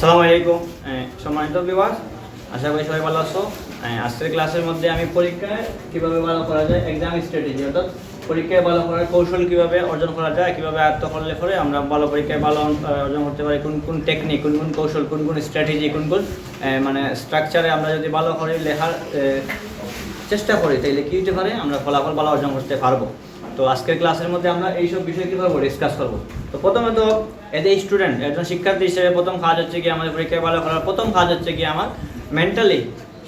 আসসালামু আলাইকুম সম্মানিত ভিউয়ার্স, আশা করি সবাই ভালো আছো। আজকের ক্লাসের মধ্যে আমি পরীক্ষায় কিভাবে ভালো করা যায়, এক্সাম স্ট্র্যাটেজি অর্থাৎ পরীক্ষায় ভালো করার কৌশল কিভাবে অর্জন করা যায়, কিভাবে আয়ত্ত করলে পরে আমরা ভালো পরীক্ষায় ভালো অর্জন করতে পারি, কোন কোন টেকনিক, কোন কোন কৌশল, কোন কোন স্ট্র্যাটেজি, কোন কোন মানে স্ট্রাকচারে আমরা যদি ভালো করে লেখার চেষ্টা করি তাহলে কী হতে পারে, আমরা ফলাফল ভালো অর্জন করতে পারবো। তো আজকের ক্লাসের মধ্যে আমরা এইসব বিষয় কী করবো, ডিসকাস করবো। তো প্রথমে তো এজ এ স্টুডেন্ট, একজন শিক্ষার্থী হিসেবে প্রথম কাজ হচ্ছে কি, আমাদের পরীক্ষায় ভালো করার প্রথম কাজ হচ্ছে কি, আমার মেন্টালি,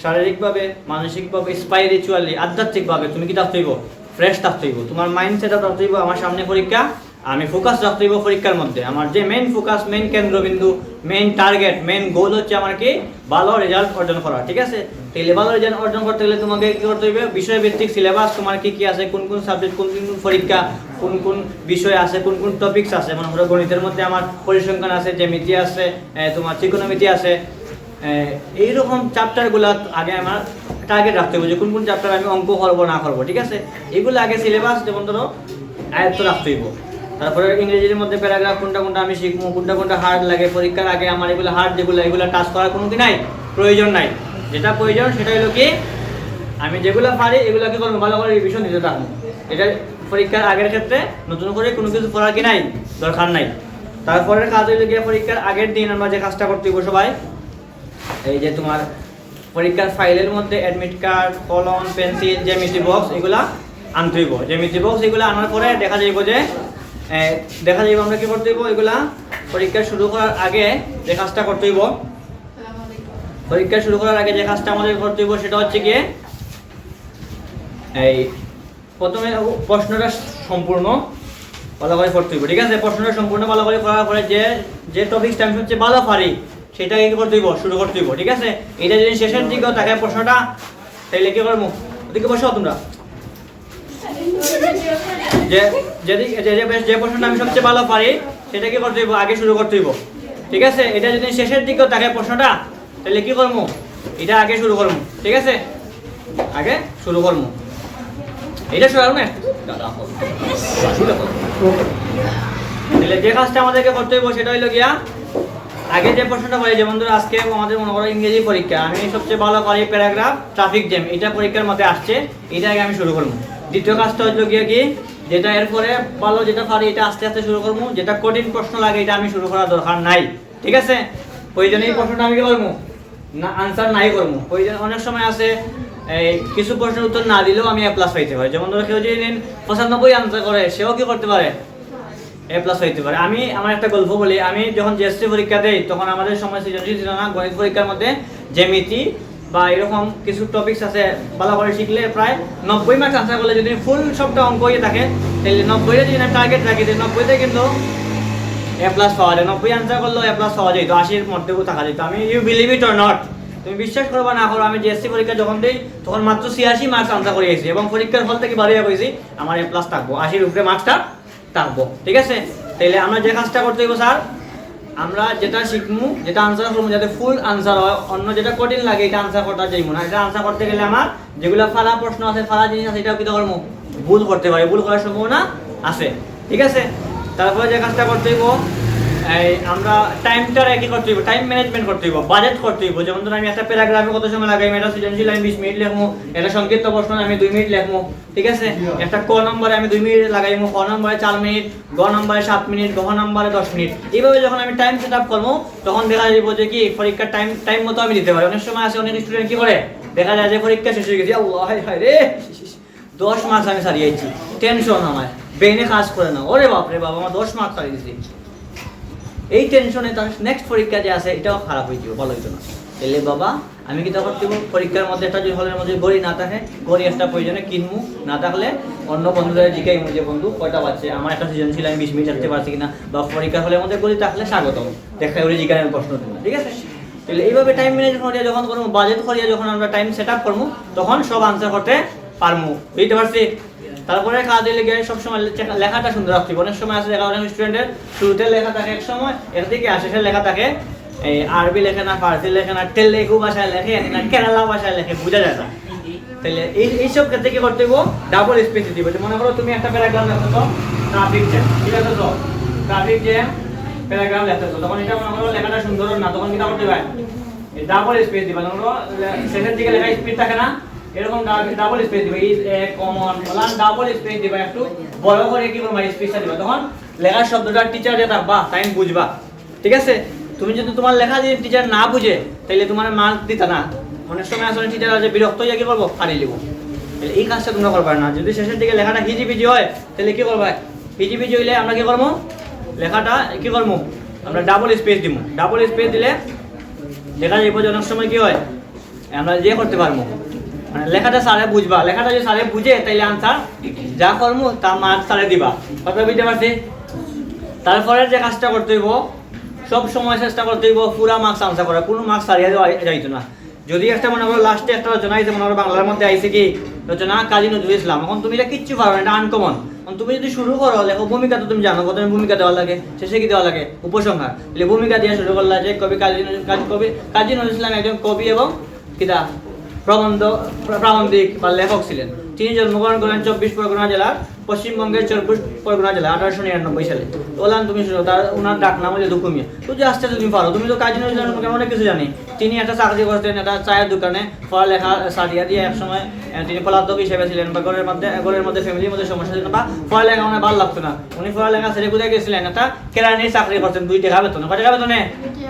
শারীরিকভাবে, মানসিকভাবে, স্পিরিচুয়ালি, আধ্যাত্মিকভাবে তুমি কি থাকতে হইব, ফ্রেশ থাকতে হইব। তোমার মাইন্ড সেট আপ রাখতে হইব, আমার সামনে পরীক্ষা, আমি ফোকাস রাখতে হইব পরীক্ষার মধ্যে। আমার যে মেইন ফোকাস, মেইন কেন্দ্রবিন্দু, মেইন টার্গেট, মেইন গোল হচ্ছে আমার কি, ভালো রেজাল্ট অর্জন করা। ঠিক আছে, তাহলে ভালো রেজাল্ট অর্জন করতে গেলে তোমাকে কী করতে হইবে, বিষয়ভিত্তিক সিলেবাস তোমার কী কী আছে, কোন কোন সাবজেক্ট, কোন কোন পরীক্ষা, কোন কোন বিষয় আছে, কোন কোন টপিকস আছে। মনে করো গণিতের মধ্যে আমার পরিসংখ্যান আছে, জ্যামিতি আছে, তোমার ত্রিকোণমিতি আছে, এইরকম চ্যাপ্টারগুলো আগে আমার টার্গেট রাখতে হবে যে কোন কোন চ্যাপ্টার আমি অঙ্ক করবো না করবো। ঠিক আছে, এগুলো আগে সিলেবাস যেমন ধরো আয়ত্ত রাখতে হইব। তারপরে ইংরেজির মধ্যে প্যারাগ্রাফ কোনটা কোনটা আমি শিখবো, কোনটা কোনটা হার্ড লাগে পরীক্ষার আগে, আমার এগুলো হার্ড যেগুলো, এগুলো টাচ করার কোনো কি নাই, প্রয়োজন নাই। যেটা প্রয়োজন সেটা হলো কি, আমি যেগুলো পারি এগুলোকে করবো, ভালো করে রিভিশন দিতে থাকবো। এটা পরীক্ষার আগের ক্ষেত্রে নতুন করে কোনো কিছু পড়ার কি নাই, দরকার নাই। তারপরের কাজ হইলো গিয়ে পরীক্ষার আগের দিন আমরা যে কাজটা করতে হইব সবাই, এই যে তোমার পরীক্ষার ফাইলের মধ্যে অ্যাডমিট কার্ড, কলম, পেন্সিল, জ্যামিতি বক্স এগুলা আনতে হইব। জ্যামিতি বক্স এগুলো আনার পরে দেখা যাইব যে আমরা কি করতে হইব, এগুলা পরীক্ষা শুরু করার আগে যে কাজটা করতে হইব, পরীক্ষা শুরু করার আগে যে কাজটা আমাদের করতে হইব সেটা হচ্ছে গিয়ে এই প্রথমে প্রশ্নটা সম্পূর্ণ ভালো করে পড়তে হইব। ঠিক আছে, প্রশ্নটা সম্পূর্ণ ভালো করে পড়ার পরে যে টপিকসটা আমি হচ্ছে ভালো পারি সেটাকে কি করতে হইব, শুরু করতে হইব। ঠিক আছে, এটা যদি শেষের দিকেও থাকে প্রশ্নটা, তাহলে কি করবো, ওদিকে বসো তোমরা, যে প্রশ্নটা আমি সবচেয়ে ভালো পারি সেটা কি করতে হইব, আগে শুরু করতে হইব। ঠিক আছে, এটা যদি শেষের দিকেও থাকে প্রশ্নটা, তাহলে কি করবো, এটা আগে শুরু করবো। ঠিক আছে, আগে শুরু করবো, এটা শুরু করবো না। তাহলে যে কাজটা আমাদেরকে করতে হইব সেটা হইলো গিয়া, আগে যে প্রশ্নটা পারি, যেমন ধরো আজকে আমাদের মনে করো ইংরেজি পরীক্ষা, আমি সবচেয়ে ভালো পারি প্যারাগ্রাফ, ট্রাফিক জ্যাম, এটা পরীক্ষার মধ্যে আসছে, এটা আগে আমি শুরু করবো। দ্বিতীয় কাজটা হইলো গিয়ে কি, যেটা এরপরে ভালো যেটা পারি এটা আস্তে আস্তে শুরু করবো, যেটা কঠিন প্রশ্ন লাগে এটা আমি শুরু করার দরকার নাই। ঠিক আছে, ওই জন্য এই প্রশ্নটা আমি কি করবো না, আনসার নাই করবো। ওই জন্য অনেক সময় আছে এই কিছু প্রশ্নের উত্তর না দিলেও আমি A+ পাইতে পারি। যেমন ধরো কেউ যদি 95 আনসার করে, সেও কি করতে পারে, A+ হইতে পারে। আমি আমার একটা গল্প বলি, আমি যখন জিএসটি পরীক্ষা দেই তখন আমাদের সময় সৃজনশীল ছিল না। গণিত পরীক্ষার মধ্যে জ্যামিতি বা এরকম কিছু টপিকস আছে, ভালো করে শিখলে প্রায় 90 মার্কস আনসার করলে যদি ফুল সবটা অঙ্ক হয়ে থাকে, তাহলে 90-এ যদি টার্গেট রাখি, 90-তে কিন্তু A+ পাওয়া যায়। 90 আনসার করলেও A+ পাওয়া যায়, তো 80-এর মধ্যেও থাকা যেত। আমি you believe it or not, তুমি বিশ্বাস করবা না করো, আমি জিএসটি পরীক্ষা যখন দিই তখন মাত্র 86 মার্কস আনসার করে গেছি, এবং পরীক্ষার হল থেকে বাড়িয়ে গেছি আমার A+ থাকবো, 80-এর উপরে মার্কসটা থাকবো। ঠিক আছে, তাহলে আমরা যে কাজটা করতে হইব স্যার, আমরা যেটা শিখবো, যেটা আনসার করবো, যাতে ফুল আনসার হয়, অন্য যেটা কঠিন লাগে এটা আনসার করতে যাইব না। এটা আনসার করতে গেলে আমার যেগুলো ফালা প্রশ্ন আছে, ফালা জিনিস আছে, এটাও কি করবো, ভুল করতে পারি, ভুল করার সম্ভাবনা আছে। ঠিক আছে, তারপরে যে কাজটা করতে হইব, এই আমরা টাইমটা কি করতে হইব, টাইম ম্যানেজমেন্ট করতে হইব, বাজেট করতে হইব। যেমন ধরুন আমি একটা প্যারাগ্রাফে কত সময় লাগাই, এটা সৃজনশীল আমি 20 মিনিট লিখবো, এটা সংক্ষিপ্ত প্রশ্ন আমি 2 মিনিট লিখবো। ঠিক আছে, একটা ক নম্বরে আমি 2 মিনিট লাগাইবো, খ নম্বরে 4 মিনিট, গ নম্বরে 7 মিনিট, ঘ নম্বরে 10 মিনিট। এইভাবে যখন আমি টাইম সেট আপ করবো, তখন দেখা যাবে যে কি পরীক্ষার টাইম মতো আমি দিতে পারি। অনেক সময় আছে অনেক স্টুডেন্ট কি করে, দেখা যায় যে পরীক্ষা শেষ হয়ে গেছে, আল্লাহ হায় রে 10 মার্কস আমি সারিয়েছি, টেনশন আমার ব্রেনে কাজ করে না, ওরে বাপরে বাবা আমার 10 মার্কস সারিয়ে দিয়েছি, এই টেনশনে তার নেক্সট পরীক্ষা যে আছে এটাও খারাপ হয়ে যাবে, ভালো হইতো না। তাহলে বাবা আমি কি তখন দিব, পরীক্ষার মধ্যে একটা যদি হলের মধ্যে ঘড়ি না থাকে, ঘড়ি একটা প্রয়োজনে কিনবো, না থাকলে অন্য বন্ধুদের জিজ্ঞাসা যে বন্ধু কয়টা বাজছে, আমার একটা সৃজনশীল আমি 20 মিনিট রাখতে পারছি কিনা, বা পরীক্ষার হলের মধ্যে ঘড়ি থাকলে স্বাগতম, দেখা ওই জিজ্ঞাসার প্রশ্ন দেবো। ঠিক আছে, তাহলে এইভাবে টাইম ম্যানেজ করিয়া যখন করবো, বাজেট করিয়া যখন আমরা টাইম সেট আপ করবো, তখন সব আনসার করতে পারবো। বুঝতে পারছি? তারপরে কাজ দিলে গিয়ে সবসময় লেখাটা সুন্দর রাখতে হবে। অনেক সময় আছে দেখা অনেক স্টুডেন্টের শুরুতে লেখা থাকে এক সময়, একদিকে শেষে লেখা থাকে এই আরবি লেখে না, ফার্সি লেখে না, তেলেগু ভাষায় লেখে না, কেরালা ভাষায় লেখে, বোঝা যায় না। তাহলে এইসব ক্ষেত্রে কি করতে হইব, ডাবল স্পেস দিতে হবে। মনে করো তুমি একটা প্যারাগ্রাফ লেখো, ট্রাফিক জ্যাম, ঠিক আছে, তো ট্রাফিক জ্যাম প্যারাগ্রাফ লিখতেছো, তখন এটা মনে করো লেখাটা সুন্দর না, তখন কি করতে হবে? ডাবল স্পেস দিবা। ধরো শেষের দিকে লেখা স্পিড থাকে না, এরকম ডাবল স্পেস দিবা, এই কমন বলান ডাবল স্পেস দিবা, একটু বড় করে কি করবা স্পেসটা দিবা, তখন লেখার শব্দটা টিচার যে থাকবা তাই বুঝবা। ঠিক আছে? তুমি যদি তোমার লেখা যদি টিচার না বুঝে তাহলে তোমার মার্ক দিতা না। অনেক সময় আসলে টিচার আছে বিরক্ত হয়ে কি করবো, ফাড়ি লিখবো। তাহলে এই কাজটা তোমরা করবা না। যদি শেষের দিকে লেখাটা হিজিবিজি হয় তাহলে কি করবা, হিজিবিজি হইলে আমরা কি করবো, লেখাটা কি করবো, আমরা ডাবল স্পেস দিব। ডাবল স্পেস দিলে লেখা যাইব যে অনেক সময় কি হয় আমরা যে করতে পারবো, মানে লেখাটা স্যারে বুঝবা। লেখাটা যদি স্যারে বুঝে তাইলে আনসার যা করবো তা মার্ক স্যারে দিবা। কথা বুঝতে পারছি? তারপরে যে কাজটা করতে হইব, সব সময় চেষ্টা করতে হইব পুরা মার্কস আনসার করা, কোনো মার্কস হারিয়ে দেওয়া যাইতো না। যদি একটা মনে করো লাস্টে একটা রচনা আইছে, মনে করো বাংলার মধ্যে আইছে কি রচনা কাজী নজরুল ইসলাম, এখন তুমি এটা কিচ্ছু পারো না, এটা আনকমন। তুমি যদি শুরু করো লেখো, ভূমিকা তো তুমি জানো, প্রথমে ভূমিকা দেওয়া লাগে, শেষে কি দেওয়া লাগে, উপসংহার। তাহলে ভূমিকা দিয়ে শুরু করলা যে কাজী নজরুল ইসলাম একজন কবি এবং কিতা প্রাবন্ধিক বা লেখক ছিলেন। তিনি জন্মগ্রহণ করেন 24 পরগনা জেলার পশ্চিমবঙ্গের 24 পরগনা জেলা 1899 সালে। ওলান তুমি শুনো, তার ওনার ডাক নাম হচ্ছে দুঃখু মিয়া। তুই যে আসতে তুমি পারো, তুমি তো কাজী নজরুল ইসলাম অনেক কিছু জানি। তিনি একটা চাকরি করতেন একটা চায়ের দোকানে, পড়ালেখা সারিয়া দিয়ে একসময় তিনি পলাতক হিসেবে ছিলেন, বা ঘরের মধ্যে ফ্যামিলির মধ্যে সমস্যা ছিল, বা পড়ালেখা মানে ভালো লাগতো না। উনি পড়ালেখা ছেড়ে কোথায় গেছিলেন, একটা কেরানির চাকরি করতেন, 2 টাকা বেতনে। কয় টাকা বেতনে?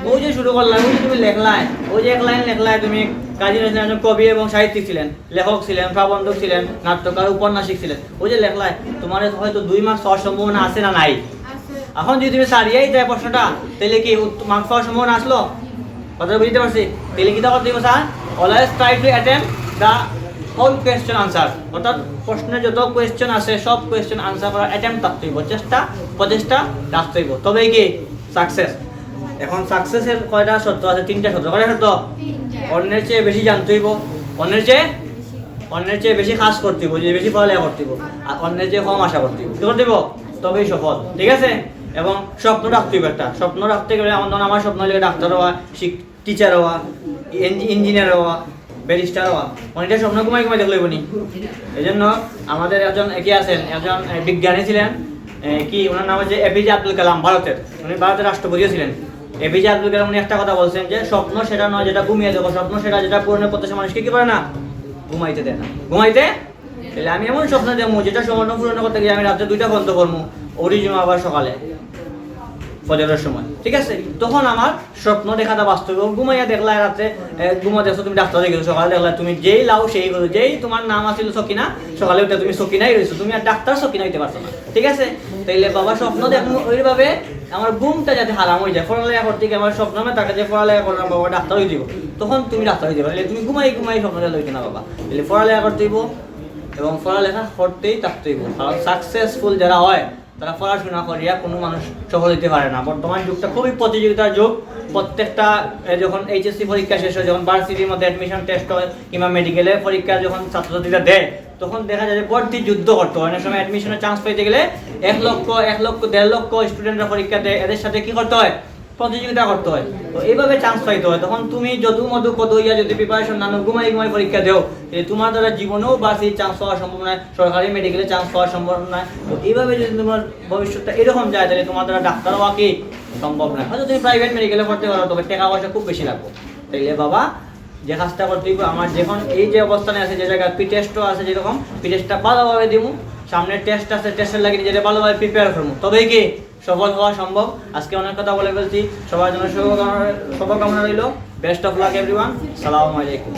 ওই যে শুরু করলাম, ওই যে তুমি লেখলাই, ওই যে এক লাইন লেখলাই তুমি, কাজী নজরুল ইসলাম কবি এবং সাহিত্যিক ছিলেন, লেখক ছিলেন, প্রাবন্ধক ছিলেন, নাট্যকার, উপন্যাসিক ছিলেন। ওই যে লেখলাই, তোমার হয়তো 2 মার্কস পাওয়ার সম্ভাবনা আছে না নাই? এখন যদি তুমি সারিয়াই দেয় প্রশ্নটা, তাহলে কি মার্কস পাওয়ার সম্ভাবনা আসলো? কথা বুঝতে পারছি? তাহলে কি করতে হবে sir, always try to attempt the whole question answer. অর্থাৎ প্রশ্নের যত কোয়েশ্চেন আছে সব কোয়েশ্চেন আনসার করার অ্যাটেম্প থাকতে হইব, প্রচেষ্টা রাখতে হইব, তবেই কি সাকসেস। এখন সাকসেসের কয়টা শর্ত আছে? 3টা শর্ত। কয়টা শর্ত? অন্যের চেয়ে বেশি জানতে হইব, অন্যের চেয়ে বেশি কাজ করতে হইব, যে বেশি পড়ালেখা করতে হইব, আর অন্যের চেয়ে কম আশা করতে হইব। কি করতে হইব? তবেই সফল। ঠিক আছে? এবং স্বপ্ন রাখতে হইব একটা। স্বপ্ন রাখতে গেলে আমার স্বপ্ন হলে ডাক্তার হওয়া, টিচার হওয়া, ইঞ্জিনিয়ার হওয়া, ব্যারিস্টার হওয়া। অনেকটা স্বপ্ন ঘুমাই দেখলে বনি। এই জন্য আমাদের একজন আছেন, একজন বিজ্ঞানী ছিলেন, কি ওনার নাম হচ্ছে এপিজে আব্দুল কালাম, ভারতের। উনি ভারতের রাষ্ট্রপতিও ছিলেন। এপিজে আব্দুল কালাম উনি একটা কথা বলছেন যে স্বপ্ন সেটা নয় যেটা ঘুমিয়ে দেখো, স্বপ্ন সেটা যেটা পূরণের প্রত্যাশা মানুষকে কি করে না, ঘুমাইতে দেয় না। ঘুমাইতে তাহলে আমি এমন স্বপ্ন দেখবো যেটা স্বপ্ন পূরণ করতে গিয়ে আমি রাত্রে 2টা বন্ধ করবো, অরিজিনাল আবার সকালে ফজরের সময়। ঠিক আছে? তখন আমার স্বপ্ন দেখাটা বাস্তব। ঘুমাইয়া দেখলা রাত্রে ঘুমা দেখছো, তুমি ডাক্তার হয়ে গেছো, সকালে দেখলা তুমি যেই লাও সেই করো, যেই তোমার নাম আসছিল সকিনা, সকালে উঠে তুমি সকিনাই রয়েছো, তুমি আর ডাক্তার সকিনা হইতে পারছো না। ঠিক আছে? তাইলে বাবা স্বপ্ন দেখো ওইভাবে আমার ঘুমটা যাতে হারাম হয়ে যায়। পড়ালেখা করতে গিয়ে আমার স্বপ্ন আমি তাকে যে পড়ালেখা করলাম বাবা ডাক্তার হয়ে দিব, তখন তুমি ডাক্তার হয়ে যাবে। তাহলে তুমি ঘুমাই স্বপ্নটা লইতে না বাবা। তাহলে পড়ালেখা করতে দিব এবং পড়ালেখা করতেই থাকতে হইব। কারণ সাকসেসফুল যারা হয় তারা পড়াশোনা করিয়া কোনো মানুষ সফল হতে পারে না। বর্তমান যুগটা খুবই প্রতিযোগিতার যুগ। প্রত্যেকটা যখন এইচএসসি পরীক্ষা শেষ হয়, যখন ভার্সিটির মধ্যে অ্যাডমিশন টেস্ট হয় কিংবা মেডিকেলে পরীক্ষা যখন ছাত্রছাত্রীরা দেয়, তখন দেখা যায় যে ভর্তি যুদ্ধ করতে হয়। অনেক সময় অ্যাডমিশনের চান্স পেতে গেলে 1 লক্ষ 1.5 লক্ষ স্টুডেন্টরা পরীক্ষা দেয়, এদের সাথে কি করতে হয়, প্রতিযোগিতা করতে হয়। তো এইভাবে চান্স পাইতে হয়। তখন তুমি যদু মধু কত হইয়া যদি প্রিপারেশন না ঘুমাই পরীক্ষা দেও, তোমার দ্বারা জীবনেও বাসি চান্স পাওয়ার সম্ভব নয়, সরকারি মেডিকেলে চান্স পাওয়ার সম্ভব নয়। তো এইভাবে যদি তোমার ভবিষ্যৎটা এরকম যায়, তাহলে তোমার দ্বারা ডাক্তার হওয়া কি সম্ভব নয়। হয়তো তুমি প্রাইভেট মেডিকেলে পড়তে পারো, তবে টাকা পয়সা খুব বেশি লাগবে। তাইলে বাবা যে কাজটা করতে হইব, আমার যখন এই যে অবস্থানে আছে, যে জায়গায় পি টেস্টও আছে, যেরকম পি টেস্টটা ভালোভাবে দিব, সামনে টেস্ট আছে, টেস্টের লাগে নিজেরা ভালোভাবে প্রিপেয়ার করবো, তবেই কি সফল হওয়া সম্ভব। আজকে অনেক কথা বলে ফেলছি, সবার জন্য শুভকামনা রইল। Best of luck everyone. আসসালামু আলাইকুম।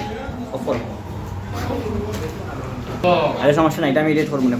আরে সমস্যা নাই, এটা আমি এডিট করবো না।